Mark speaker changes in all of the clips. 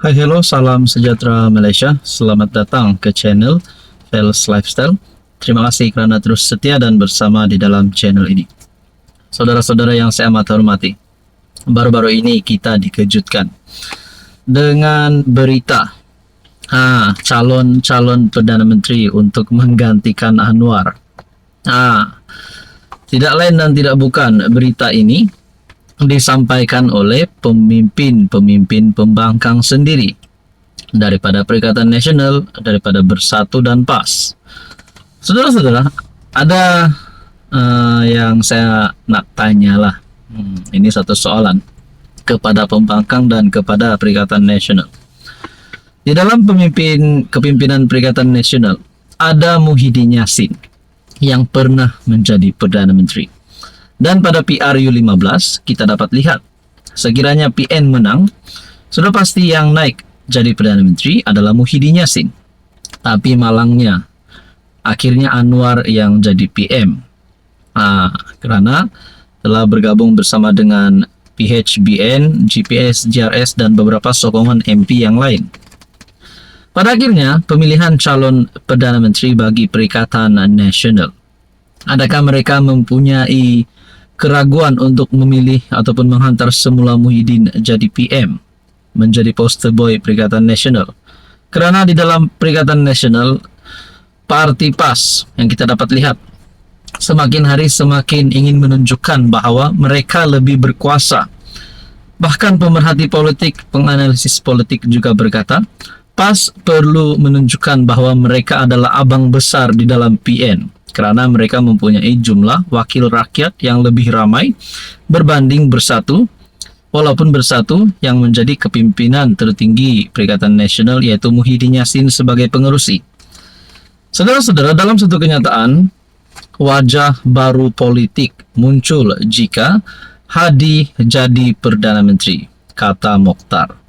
Speaker 1: Hai, hello, salam sejahtera Malaysia. Selamat datang ke channel Fels Lifestyle. Terima kasih kerana terus setia dan bersama di dalam channel ini. Saudara-saudara yang saya amat hormati, baru-baru ini kita dikejutkan dengan berita calon Perdana Menteri untuk menggantikan Anwar. Tidak lain dan tidak bukan, berita ini disampaikan oleh pemimpin pembangkang sendiri daripada Perikatan Nasional, daripada Bersatu dan PAS. Saudara-saudara, ada yang saya nak tanyalah. Ini satu soalan kepada pembangkang dan kepada Perikatan Nasional. Di dalam kepimpinan Perikatan Nasional ada Muhyiddin Yassin yang pernah menjadi Perdana Menteri. Dan pada PRU15 kita dapat lihat, sekiranya PN menang, sudah pasti yang naik jadi Perdana Menteri adalah Muhyiddin Yassin. Tapi malangnya, akhirnya Anwar yang jadi PM. Kerana telah bergabung bersama dengan PHBN, GPS, JRS dan beberapa sokongan MP yang lain. Pada akhirnya, pemilihan calon Perdana Menteri bagi Perikatan Nasional. Adakah mereka mempunyai keraguan untuk memilih ataupun menghantar semula Muhyiddin jadi PM, menjadi poster boy Perikatan Nasional? Kerana di dalam Perikatan Nasional, parti PAS yang kita dapat lihat semakin hari semakin ingin menunjukkan bahawa mereka lebih berkuasa. Bahkan pemerhati politik, penganalisis politik juga berkata, PAS perlu menunjukkan bahawa mereka adalah abang besar di dalam PN. Kerana mereka mempunyai jumlah wakil rakyat yang lebih ramai berbanding Bersatu, walaupun Bersatu yang menjadi kepimpinan tertinggi Perikatan Nasional yaitu Muhyiddin Yassin sebagai pengerusi. Saudara-saudara, dalam satu kenyataan, wajah baru politik muncul jika Hadi jadi Perdana Menteri, kata Mokhtar.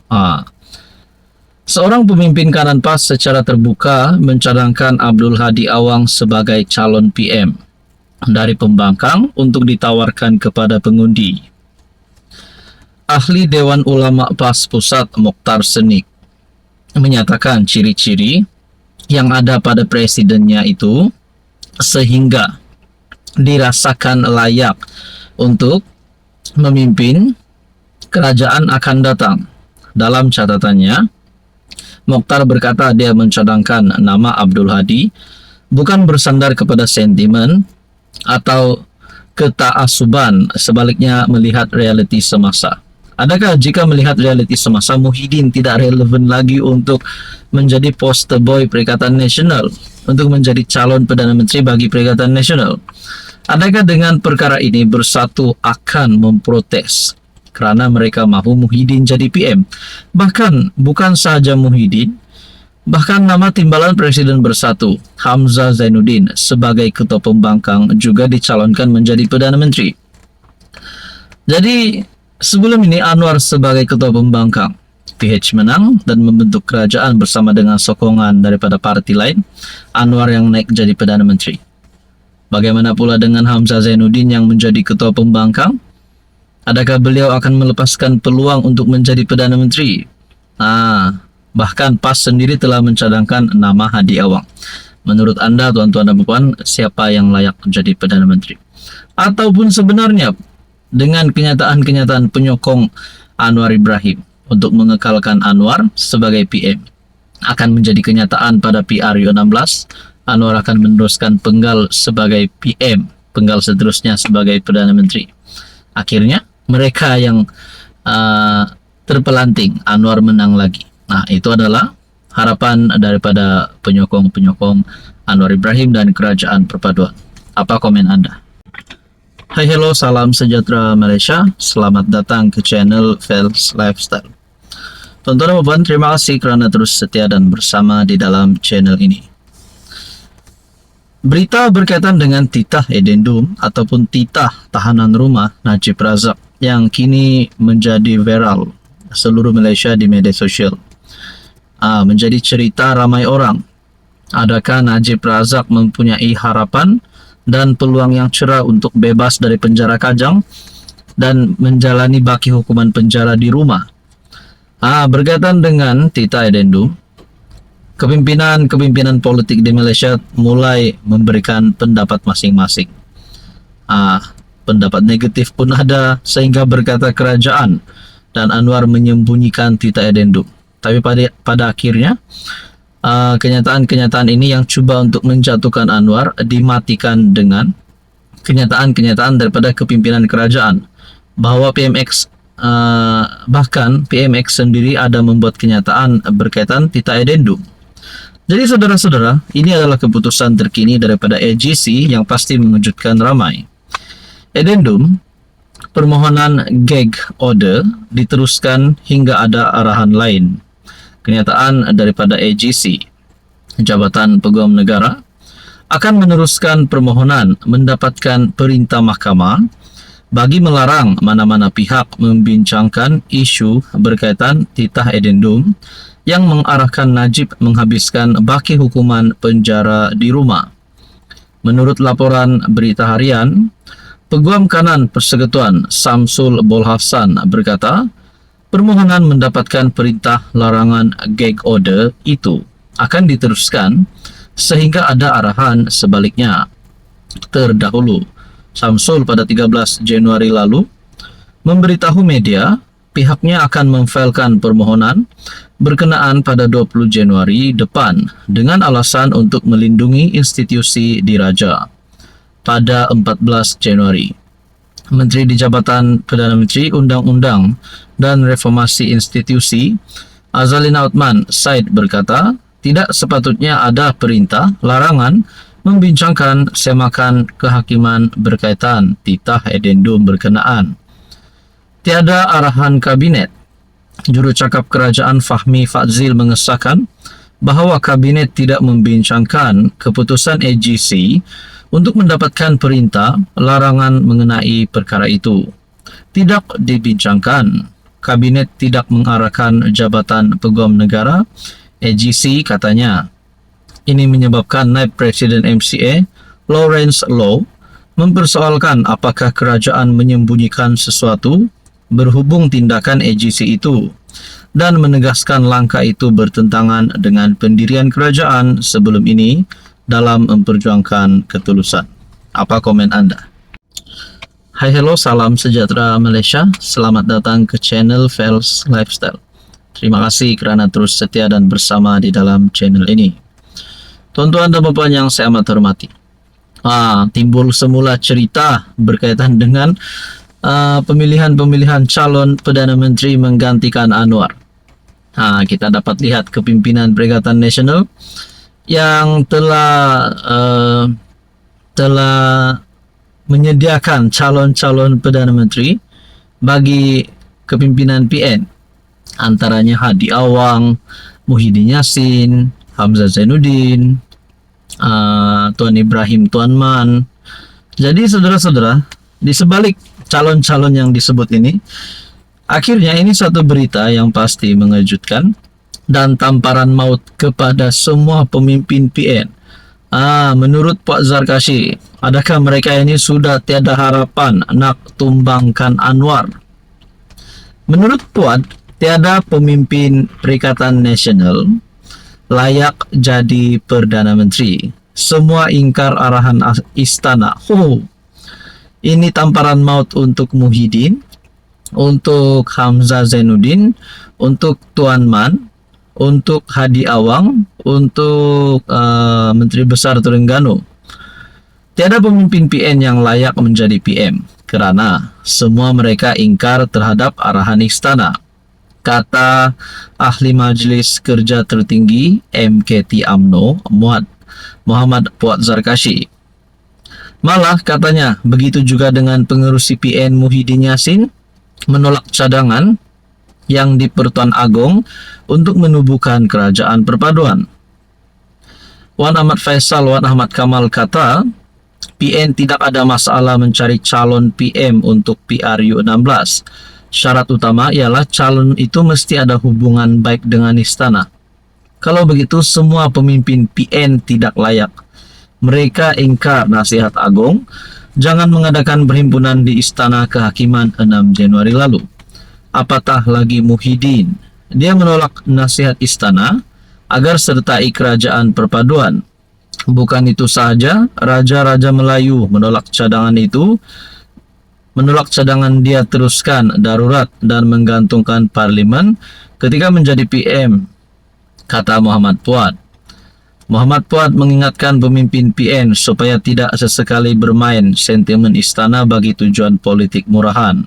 Speaker 1: Seorang pemimpin kanan PAS secara terbuka mencadangkan Abdul Hadi Awang sebagai calon PM dari pembangkang untuk ditawarkan kepada pengundi. Ahli Dewan Ulama PAS Pusat Mokhtar Senik menyatakan ciri-ciri yang ada pada presidennya itu sehingga dirasakan layak untuk memimpin kerajaan akan datang. Dalam catatannya, Mokhtar berkata dia mencadangkan nama Abdul Hadi bukan bersandar kepada sentimen atau ketaasuban, sebaliknya melihat realiti semasa. Adakah jika melihat realiti semasa, Muhyiddin tidak relevan lagi untuk menjadi poster boy Perikatan Nasional, untuk menjadi calon Perdana Menteri bagi Perikatan Nasional? Adakah dengan perkara ini Bersatu akan memprotes kerana mereka mahu Muhyiddin jadi PM? Bahkan bukan sahaja Muhyiddin, bahkan nama timbalan Presiden Bersatu, Hamzah Zainuddin sebagai ketua pembangkang juga dicalonkan menjadi Perdana Menteri. Jadi sebelum ini Anwar sebagai ketua pembangkang, PH menang dan membentuk kerajaan bersama dengan sokongan daripada parti lain, Anwar yang naik jadi Perdana Menteri. Bagaimana pula dengan Hamzah Zainuddin yang menjadi ketua pembangkang? Adakah beliau akan melepaskan peluang untuk menjadi Perdana Menteri? Bahkan PAS sendiri telah mencadangkan nama Hadi Awang. Menurut anda, tuan-tuan dan puan, siapa yang layak menjadi Perdana Menteri? Ataupun sebenarnya dengan kenyataan-kenyataan penyokong Anwar Ibrahim untuk mengekalkan Anwar sebagai PM akan menjadi kenyataan pada PRU16, Anwar akan meneruskan penggal sebagai PM, penggal seterusnya sebagai Perdana Menteri. Akhirnya mereka yang terpelanting, Anwar menang lagi. Itu adalah harapan daripada penyokong-penyokong Anwar Ibrahim dan Kerajaan Perpaduan. Apa komen anda? Hai, hello, salam sejahtera Malaysia. Selamat datang ke channel Fels Lifestyle. Tuan-tuan dan puan, terima kasih kerana terus setia dan bersama di dalam channel ini. Berita berkaitan dengan titah edendum ataupun titah tahanan rumah Najib Razak yang kini menjadi viral seluruh Malaysia di media sosial. Menjadi cerita ramai orang. Adakah Najib Razak mempunyai harapan dan peluang yang cerah untuk bebas dari penjara Kajang dan menjalani baki hukuman penjara di rumah? Berkaitan dengan Tita Edendum, kepimpinan politik di Malaysia mulai memberikan pendapat masing-masing. Pendapat negatif pun ada, sehingga berkata kerajaan dan Anwar menyembunyikan Tita Edendum. Tapi pada akhirnya kenyataan-kenyataan ini yang cuba untuk menjatuhkan Anwar dimatikan dengan kenyataan-kenyataan daripada kepimpinan kerajaan bahawa bahkan PMX sendiri ada membuat kenyataan berkaitan Tita Edendum. Jadi saudara-saudara, ini adalah keputusan terkini daripada AGC yang pasti mengejutkan ramai. Edendum, permohonan gag order diteruskan hingga ada arahan lain. Kenyataan daripada AGC, Jabatan Peguam Negara, akan meneruskan permohonan mendapatkan perintah mahkamah bagi melarang mana-mana pihak membincangkan isu berkaitan Tita Edendum yang mengarahkan Najib menghabiskan baki hukuman penjara di rumah. Menurut laporan Berita Harian, Peguam Kanan Persekutuan Samsul Bolhassan berkata, permohonan mendapatkan perintah larangan gag order itu akan diteruskan sehingga ada arahan sebaliknya. Terdahulu, Samsul pada 13 Januari lalu memberitahu media pihaknya akan memfailkan permohonan berkenaan pada 20 Januari depan dengan alasan untuk melindungi institusi diraja. Pada 14 Januari, Menteri di Jabatan Perdana Menteri Undang-Undang dan Reformasi Institusi Azalina Othman Said berkata, tidak sepatutnya ada perintah larangan membincangkan semakan kehakiman berkaitan Tita Edendum berkenaan. Tiada arahan kabinet. Jurucakap Kerajaan Fahmi Fadzil mengesahkan bahawa kabinet tidak membincangkan keputusan AGC untuk mendapatkan perintah larangan mengenai perkara itu. Tidak dibincangkan. Kabinet tidak mengarahkan Jabatan Peguam Negara, AGC katanya. Ini menyebabkan Naib Presiden MCA, Lawrence Low, mempersoalkan apakah kerajaan menyembunyikan sesuatu berhubung tindakan AGC itu dan menegaskan langkah itu bertentangan dengan pendirian kerajaan sebelum ini dalam memperjuangkan ketulusan. Apa komen anda? Hai, hello, salam sejahtera Malaysia. Selamat datang ke channel Fels Lifestyle. Terima kasih kerana terus setia dan bersama di dalam channel ini. Tuan-tuan dan puan yang saya amat hormati, timbul semula cerita berkaitan dengan pemilihan calon Perdana Menteri menggantikan Anwar. Kita dapat lihat kepimpinan Perikatan Nasional yang telah menyediakan calon-calon Perdana Menteri bagi kepimpinan PN. Antaranya Hadi Awang, Muhyiddin Yassin, Hamzah Zainuddin, Tuan Ibrahim Tuan Man. Jadi saudara-saudara, di sebalik calon-calon yang disebut ini, akhirnya ini satu berita yang pasti mengejutkan dan tamparan maut kepada semua pemimpin PN. Menurut Puan Zarkashi, adakah mereka ini sudah tiada harapan nak tumbangkan Anwar? Menurut Puan, tiada pemimpin Perikatan Nasional layak jadi Perdana Menteri. Semua ingkar arahan istana. Ini tamparan maut untuk Muhyiddin, untuk Hamzah Zainuddin, untuk Tuan Man, untuk Hadi Awang, untuk Menteri Besar Terengganu. Tiada pemimpin PN yang layak menjadi PM kerana semua mereka ingkar terhadap arahan istana, kata Ahli Majlis Kerja Tertinggi MKT UMNO Muhammad Puat Zarkashi. Malah katanya begitu juga dengan pengerusi PN Muhyiddin Yassin menolak cadangan yang di Pertuan Agong untuk menubuhkan kerajaan perpaduan. Wan Ahmad Faisal Wan Ahmad Kamal kata PN tidak ada masalah mencari calon PM untuk PRU 16. Syarat utama ialah calon itu mesti ada hubungan baik dengan istana. Kalau begitu, semua pemimpin PN tidak layak. Mereka ingkar nasihat agung, jangan mengadakan perhimpunan di Istana Kehakiman 6 Januari lalu. Apatah lagi Muhyiddin. dia menolak nasihat istana agar sertai kerajaan perpaduan. Bukan itu sahaja, Raja-Raja Melayu menolak cadangan dia teruskan darurat dan menggantungkan parlimen ketika menjadi PM, kata Muhammad Puat. Muhammad Puat mengingatkan pemimpin PN supaya tidak sesekali bermain sentimen istana bagi tujuan politik murahan.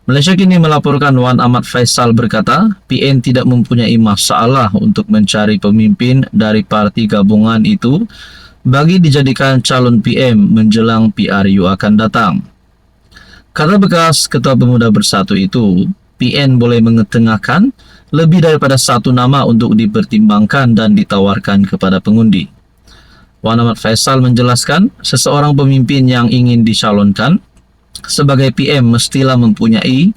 Speaker 1: Malaysia kini melaporkan Wan Ahmad Faisal berkata, PN tidak mempunyai masalah untuk mencari pemimpin dari parti gabungan itu bagi dijadikan calon PM menjelang PRU akan datang. Kata bekas Ketua Pemuda Bersatu itu, PN boleh mengetengahkan lebih daripada satu nama untuk dipertimbangkan dan ditawarkan kepada pengundi. Wan Ahmad Faisal menjelaskan, seseorang pemimpin yang ingin dicalonkan sebagai PM mestilah mempunyai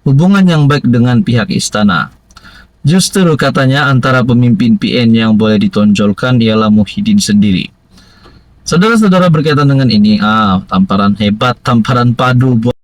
Speaker 1: hubungan yang baik dengan pihak istana. Justru katanya antara pemimpin PN yang boleh ditonjolkan ialah Muhyiddin sendiri. Saudara-saudara, berkaitan dengan ini, tamparan hebat, tamparan padu buat